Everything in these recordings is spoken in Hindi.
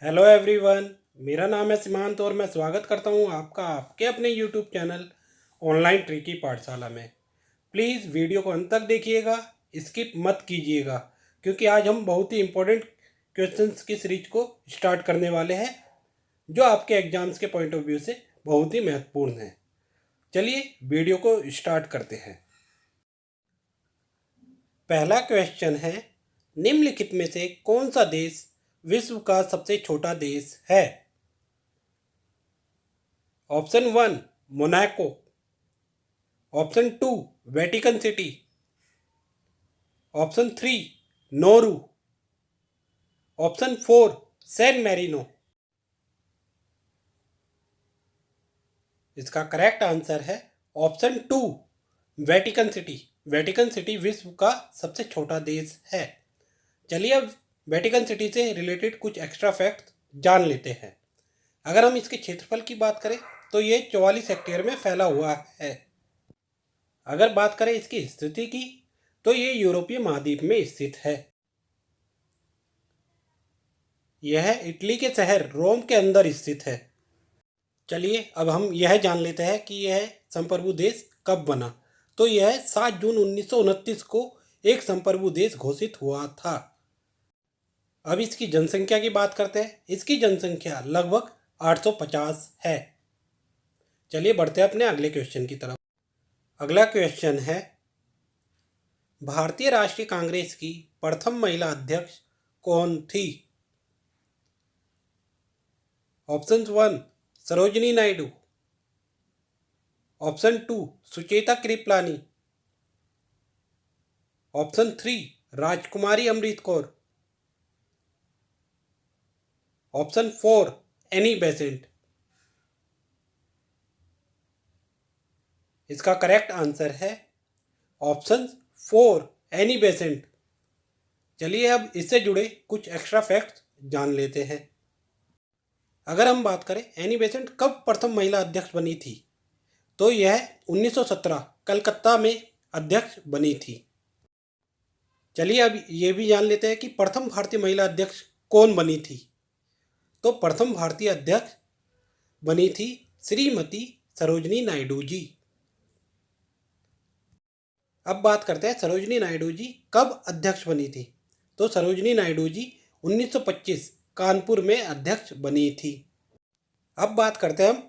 Hello everyone. मेरा नाम है सीमांत और मैं स्वागत करता हूं आपका आपके अपने यूट्यूब चैनल ऑनलाइन ट्रिकी पाठशाला में। प्लीज़ वीडियो को अंत तक देखिएगा, स्किप मत कीजिएगा, क्योंकि आज हम बहुत ही इम्पोर्टेंट क्वेश्चंस की सीरीज को स्टार्ट करने वाले हैं जो आपके एग्जाम्स के पॉइंट ऑफ व्यू से बहुत ही महत्वपूर्ण है। चलिए वीडियो को स्टार्ट करते हैं। पहला क्वेश्चन है, निम्नलिखित में से कौन सा देश विश्व का सबसे छोटा देश है? Option 1 Monaco, option 2 Vatican City, option 3 Nauru, option 4 San Marino. इसका करेक्ट आंसर है option 2 Vatican City. Vatican City विश्व का सबसे छोटा देश है। चलिए अब वेटिकन सिटी से रिलेटेड कुछ एक्स्ट्रा फैक्ट जान लेते हैं। अगर हम इसके क्षेत्रफल की बात करें तो ये 44 हेक्टेयर में फैला हुआ है। अगर बात करें इसकी स्थिति की तो ये यूरोपीय महाद्वीप में स्थित है। यह इटली के शहर रोम के अंदर स्थित है। चलिए अब हम यह जान लेते हैं कि यह संप्रभु देश कब बना। तो यह 7 जून 1929 को एक संप्रभु देश घोषित हुआ था। अब इसकी जनसंख्या की बात करते हैं। इसकी जनसंख्या लगभग 850 है। चलिए बढ़ते हैं अपने अगले क्वेश्चन की तरफ। अगला क्वेश्चन है, भारतीय राष्ट्रीय कांग्रेस की प्रथम महिला अध्यक्ष कौन थी? Option 1 Sarojini Naidu, option 2 Sucheta Kripalani, option 3 राजकुमारी Amrit Kaur, option 4 Annie Besant. इसका करेक्ट आंसर है ऑप्शन 4 एनी बेसेंट। चलिए अब इससे जुड़े कुछ एक्स्ट्रा फैक्ट्स जान लेते हैं। अगर हम बात करें एनी बेसेंट कब प्रथम महिला अध्यक्ष बनी थी, तो यह 1917 कलकत्ता में अध्यक्ष बनी थी। चलिए अब ये भी जान लेते हैं कि प्रथम भारतीय महिला अध्यक्ष कौन बनी थी। तो प्रथम भारतीय अध्यक्ष बनी थी श्रीमती सरोजिनी नायडू जी। अब बात करते हैं सरोजिनी नायडू जी कब अध्यक्ष बनी थी। तो सरोजिनी नायडू जी 1925 कानपुर में अध्यक्ष बनी थी। अब बात करते हैं हम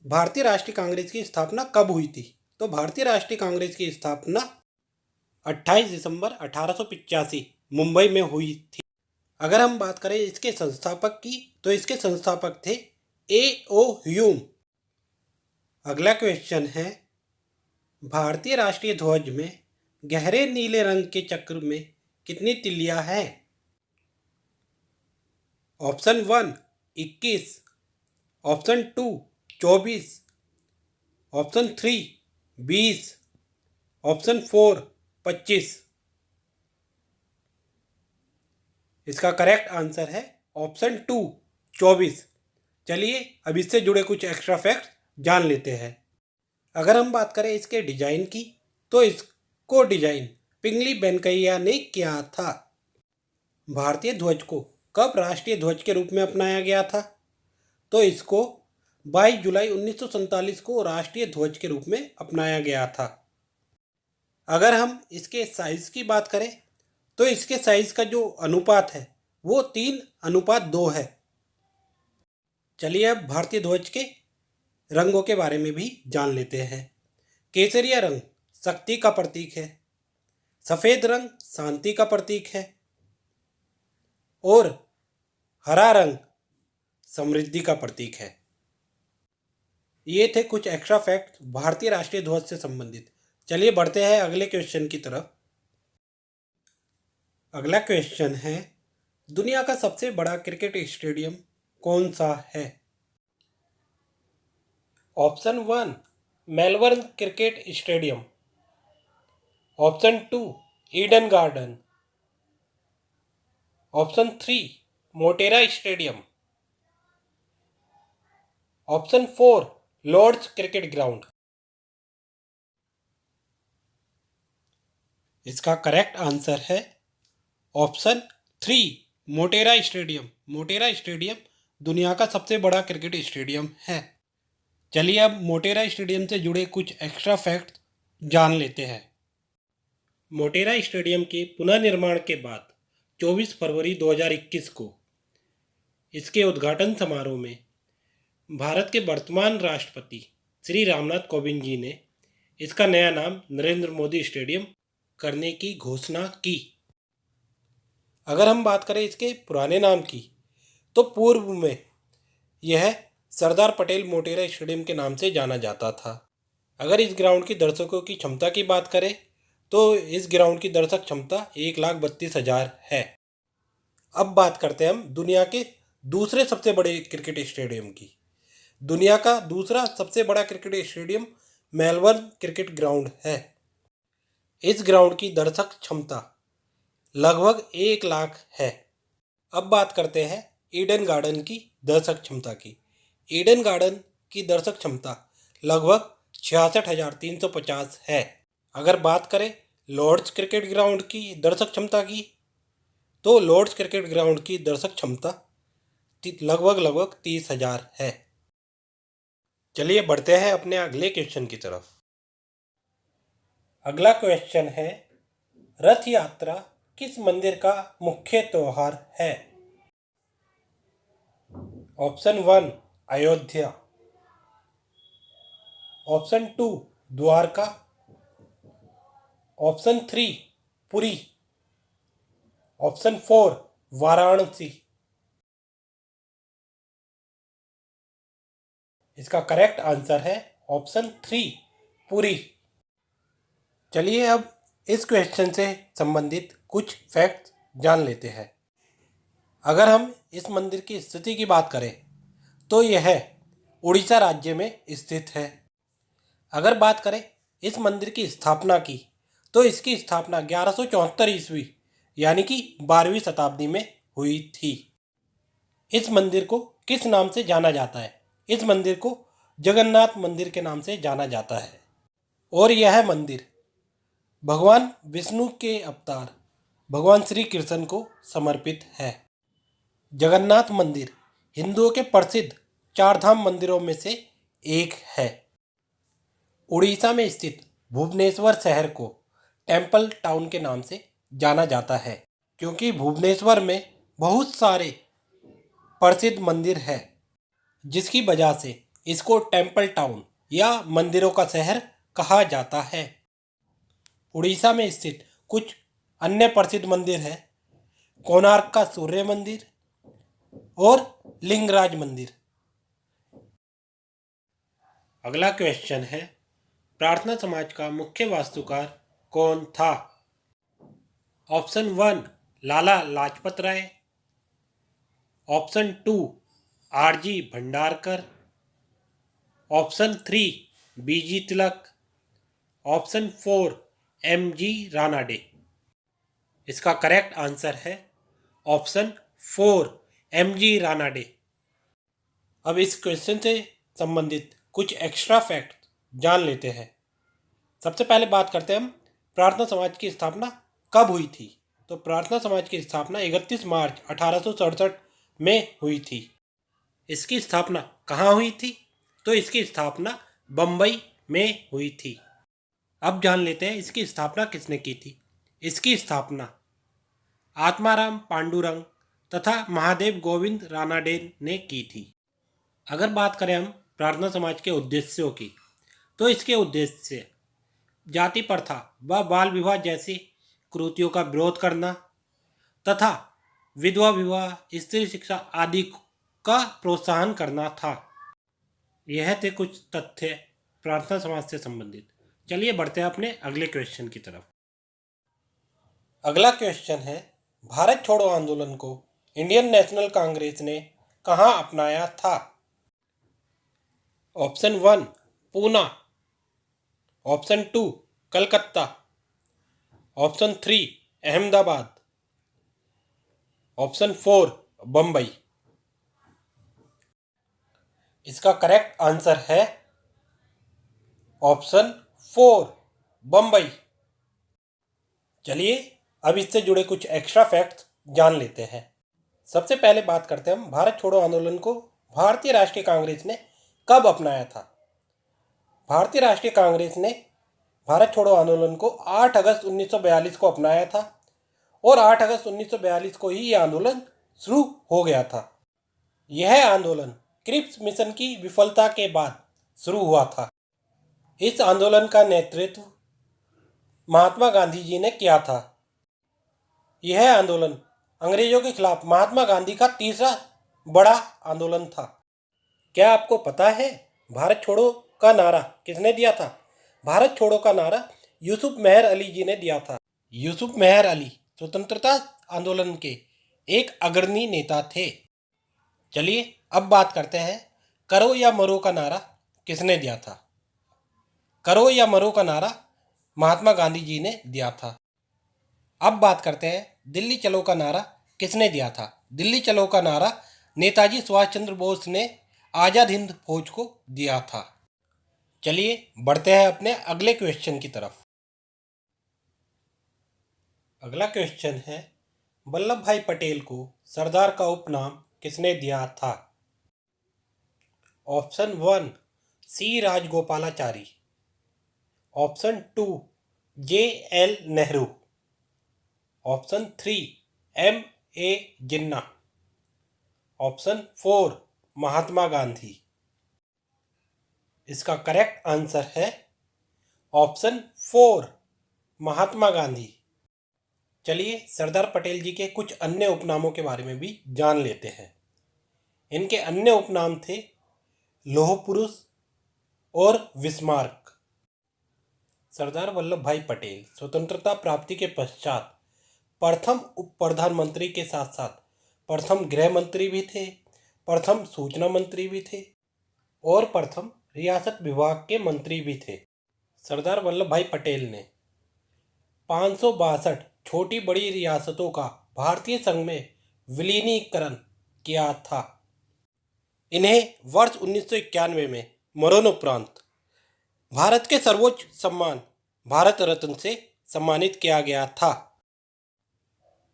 भारतीय राष्ट्रीय कांग्रेस की स्थापना कब हुई थी। तो भारतीय राष्ट्रीय कांग्रेस की स्थापना 28 दिसंबर 1885 मुंबई में हुई थी। अगर हम बात करें इसके संस्थापक की तो इसके संस्थापक थे A.O. ह्यूम। अगला क्वेश्चन है, भारतीय राष्ट्रीय ध्वज में गहरे नीले रंग के चक्र में कितनी तिलियां हैं? Option 1 21, option 2 24, option 3 20, option 4 25। इसका करेक्ट आंसर है ऑप्शन 2 24। चलिए अब इससे जुड़े कुछ एक्स्ट्रा फैक्ट्स जान लेते हैं। अगर हम बात करें इसके डिजाइन की तो इसको डिजाइन पिंगली वेंकैया ने किया था। भारतीय ध्वज को कब राष्ट्रीय ध्वज के रूप में अपनाया गया था? तो इसको 22 जुलाई 1947 को राष्ट्रीय ध्वज के रूप में अपनाया गया था। अगर हम इसके साइज की बात करें तो इसके साइज का जो अनुपात है वो 3:2 है। चलिए अब भारतीय ध्वज के रंगों के बारे में भी जान लेते हैं। केसरिया रंग शक्ति का प्रतीक है, सफ़ेद रंग शांति का प्रतीक है और हरा रंग समृद्धि का प्रतीक है। ये थे कुछ एक्स्ट्रा फैक्ट भारतीय राष्ट्रीय ध्वज से संबंधित। चलिए बढ़ते हैं अगले क्वेश्चन की तरफ। अगला क्वेश्चन है, दुनिया का सबसे बड़ा क्रिकेट स्टेडियम कौन सा है? Option 1 Melbourne cricket stadium, option 2 Eden Garden, option 3 Motera stadium, option 4 Lord's cricket ground. इसका करेक्ट आंसर है option 3 Motera stadium. Motera stadium दुनिया का सबसे बड़ा क्रिकेट स्टेडियम है। चलिए अब मोटेरा स्टेडियम से जुड़े कुछ एक्स्ट्रा फैक्ट्स जान लेते हैं। मोटेरा स्टेडियम के पुनर्निर्माण के बाद 24 फरवरी 2021 को इसके उद्घाटन समारोह में भारत के वर्तमान राष्ट्रपति श्री रामनाथ कोविंद जी ने इसका नया नाम नरेंद्र मोदी स्टेडियम करने की घोषणा की। अगर हम बात करें इसके पुराने नाम की, तो पूर्व में यह सरदार पटेल मोटेरा स्टेडियम के नाम से जाना जाता था। अगर इस ग्राउंड की दर्शकों की क्षमता की बात करें तो इस ग्राउंड की दर्शक क्षमता 1,32,000 है। अब बात करते हैं हम दुनिया के दूसरे सबसे बड़े क्रिकेट स्टेडियम की। दुनिया का दूसरा सबसे बड़ा cricket stadium Melbourne cricket ground है। इस ग्राउंड की दर्शक क्षमता लगभग 1 लाख है। अब बात करते हैं ईडन गार्डन की दर्शक क्षमता की। ईडन गार्डन की दर्शक क्षमता लगभग 66,350 है। अगर बात करें लॉर्ड्स क्रिकेट ग्राउंड की दर्शक क्षमता की, तो लॉर्ड्स क्रिकेट ग्राउंड की दर्शक क्षमता लगभग 30,000 है। चलिए बढ़ते हैं अपने अगले क्वेश्चन की तरफ। अगला क्वेश्चन है, रथ यात्रा किस मंदिर का मुख्य त्योहार है? Option 1 Ayodhya, option 2 Dwarka, option 3 Puri, option 4 Varanasi. इसका करेक्ट आंसर है ऑप्शन 3 पुरी। चलिए अब इस क्वेश्चन से संबंधित कुछ फैक्ट्स जान लेते हैं। अगर हम इस मंदिर की स्थिति की बात करें तो यह उड़ीसा राज्य में स्थित है। अगर बात करें इस मंदिर की स्थापना की, तो इसकी स्थापना 1174 ईस्वी यानी कि 12वीं शताब्दी में हुई थी। इस मंदिर को किस नाम से जाना जाता है? इस मंदिर को जगन्नाथ मंदिर के नाम से जाना जाता है और यह मंदिर भगवान विष्णु के अवतार भगवान श्री कृष्ण को समर्पित है। जगन्नाथ मंदिर हिंदुओं के प्रसिद्ध 4 धाम मंदिरों में से एक है। उड़ीसा में स्थित भुवनेश्वर शहर को टेम्पल टाउन के नाम से जाना जाता है, क्योंकि भुवनेश्वर में बहुत सारे प्रसिद्ध मंदिर हैं, जिसकी वजह से इसको टेम्पल टाउन या मंदिरों का शहर कहा जाता है। उड़ीसा में स्थित कुछ अन्य प्रसिद्ध मंदिर हैं, कोणार्क का सूर्य मंदिर और लिंगराज मंदिर। अगला क्वेश्चन है, प्रार्थना समाज का मुख्य वास्तुकार कौन था? Option 1 Lala Lajpat Rai, option 2 RG Bhandarkar, option 3 बीजी तिलक, ऑप्शन 4 एमजी रानाडे। इसका करेक्ट आंसर है ऑप्शन 4 एमजी रानाडे। अब इस क्वेश्चन से संबंधित कुछ एक्स्ट्रा फैक्ट जान लेते हैं। सबसे पहले बात करते हैं हम प्रार्थना समाज की स्थापना कब हुई थी। तो प्रार्थना समाज की स्थापना 31 मार्च 1867 में हुई थी। इसकी स्थापना कहाँ हुई थी? तो इसकी स्थापना बम्बई में हुई थी। अब जान लेते हैं इसकी स्थापना किसने की थी। इसकी स्थापना आत्माराम पांडुरंग तथा महादेव गोविंद रानाडे ने की थी। अगर बात करें हम प्रार्थना समाज के उद्देश्यों की, तो इसके उद्देश्य जाति प्रथा व बाल विवाह जैसी कुरीतियों का विरोध करना तथा विधवा विवाह, स्त्री शिक्षा आदि का प्रोत्साहन करना था। यह थे कुछ तथ्य प्रार्थना समाज से संबंधित। चलिए बढ़ते हैं अपने अगले क्वेश्चन की तरफ। अगला क्वेश्चन है, भारत छोड़ो आंदोलन को इंडियन नेशनल कांग्रेस ने कहाँ अपनाया था? Option 1 Poona, option 2 Calcutta, option 3 Ahmedabad, option 4 Bombay. इसका करेक्ट आंसर है ऑप्शन 4 बम्बई। चलिए अब इससे जुड़े कुछ एक्स्ट्रा फैक्ट्स जान लेते हैं। सबसे पहले बात करते हैं हम भारत छोड़ो आंदोलन को भारतीय राष्ट्रीय कांग्रेस ने कब अपनाया था। भारतीय राष्ट्रीय कांग्रेस ने भारत छोड़ो आंदोलन को 8 अगस्त 1942 को अपनाया था और 8 अगस्त 1942 को ही यह आंदोलन शुरू हो गया था। यह आंदोलन क्रिप्स मिशन की विफलता के बाद शुरू हुआ था। इस आंदोलन का नेतृत्व महात्मा गांधी जी ने किया था। यह आंदोलन अंग्रेजों के खिलाफ महात्मा गांधी का तीसरा बड़ा आंदोलन था। क्या आपको पता है भारत छोड़ो का नारा किसने दिया था? भारत छोड़ो का नारा यूसुफ मेहर अली जी ने दिया था। यूसुफ मेहर अली स्वतंत्रता आंदोलन के एक अग्रणी नेता थे। चलिए अब बात करते हैं करो या मरो का नारा किसने दिया था। करो या मरो का नारा महात्मा गांधी जी ने दिया था। अब बात करते हैं दिल्ली चलो का नारा किसने दिया था। दिल्ली चलो का नारा नेताजी सुभाष चंद्र बोस ने आज़ाद हिंद फौज को दिया था। चलिए बढ़ते हैं अपने अगले क्वेश्चन की तरफ। अगला क्वेश्चन है वल्लभ भाई पटेल को सरदार का उपनाम किसने दिया था। Option 1 C Rajagopalachari, option 2 JL Nehru, option 3 MA Jinnah, option 4 Mahatma Gandhi. इसका करेक्ट आंसर है ऑप्शन 4 महात्मा गांधी। चलिए सरदार पटेल जी के कुछ अन्य उपनामों के बारे में भी जान लेते हैं। इनके अन्य उपनाम थे लौह पुरुष और विस्मार्क। सरदार वल्लभ भाई पटेल स्वतंत्रता प्राप्ति के पश्चात प्रथम उप प्रधानमंत्री के साथ साथ प्रथम गृह मंत्री भी थे, प्रथम सूचना मंत्री भी थे और प्रथम रियासत विभाग के मंत्री भी थे। सरदार वल्लभ भाई पटेल ने 562 छोटी बड़ी रियासतों का भारतीय संघ में विलीनीकरण किया था। इन्हें वर्ष 1991 में मरणोपरांत भारत के सर्वोच्च सम्मान भारत रत्न से सम्मानित किया गया था।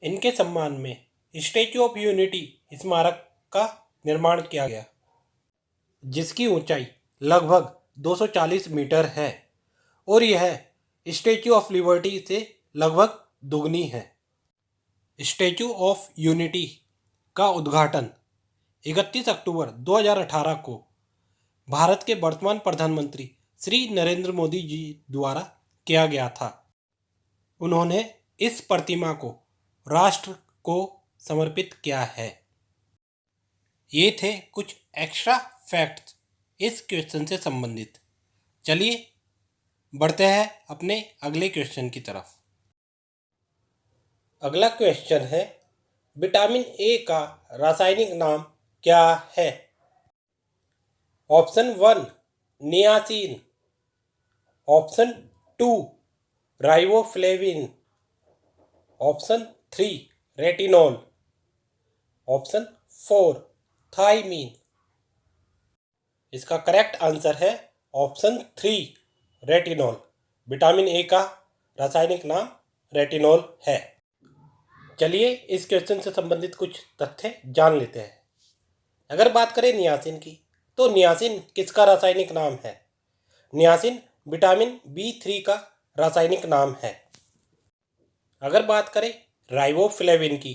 इनके सम्मान में स्टैच्यू ऑफ यूनिटी स्मारक का निर्माण किया गया, जिसकी ऊंचाई लगभग 240 मीटर है और यह स्टैच्यू ऑफ लिबर्टी से लगभग दुगनी है। स्टैच्यू ऑफ यूनिटी का उद्घाटन 31 अक्टूबर 2018 को भारत के वर्तमान प्रधानमंत्री श्री नरेंद्र मोदी जी द्वारा किया गया था। उन्होंने इस प्रतिमा को राष्ट्र को समर्पित किया है। ये थे कुछ एक्स्ट्रा फैक्ट्स इस क्वेश्चन से संबंधित। चलिए बढ़ते हैं अपने अगले क्वेश्चन की तरफ। अगला क्वेश्चन है विटामिन ए का रासायनिक नाम क्या है। Option 1 niacin, option 2 riboflavin, option 3 retinol, option 4 thiamine. इसका करेक्ट आंसर है ऑप्शन 3 रेटिनॉल। विटामिन ए का रासायनिक नाम रेटिनॉल है। चलिए इस क्वेश्चन से संबंधित कुछ तथ्य जान लेते हैं। अगर बात करें नियासिन की, तो नियासिन किसका रासायनिक नाम है। नियासिन विटामिन B3 का रासायनिक नाम है। अगर बात करें राइबोफ्लेविन की,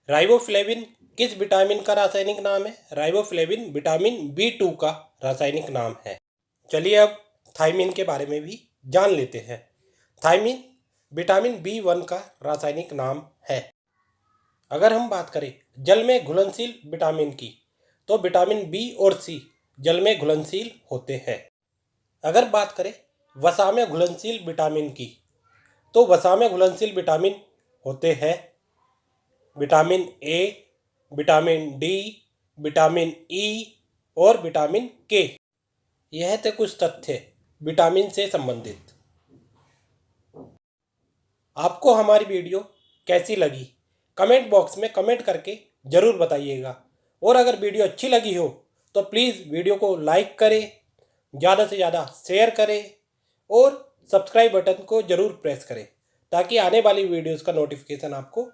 राइबोफ्लेविन किस विटामिन का रासायनिक नाम है। राइबोफ्लेविन विटामिन B2 का रासायनिक नाम है। चलिए अब थायमीन के बारे में भी जान लेते हैं। थायमीन विटामिन B1 का रासायनिक नाम है। अगर हम बात करें जल में घुलनशील विटामिन की, तो विटामिन B और C जल में घुलनशील होते हैं। अगर बात करें वसा में घुलनशील विटामिन की, तो वसा में घुलनशील विटामिन होते हैं vitamin A, vitamin D, vitamin E और विटामिन K। यह थे कुछ तथ्य विटामिन से संबंधित। आपको हमारी वीडियो कैसी लगी कमेंट बॉक्स में कमेंट करके ज़रूर बताइएगा। और अगर वीडियो अच्छी लगी हो तो प्लीज़ वीडियो को लाइक करें, ज़्यादा से ज़्यादा शेयर करें और सब्सक्राइब बटन को ज़रूर प्रेस करें ताकि आने वाली वीडियोस का नोटिफिकेशन आपको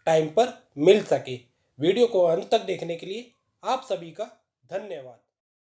टाइम पर मिल सके। वीडियो को अंत तक देखने के लिए आप सभी का धन्यवाद।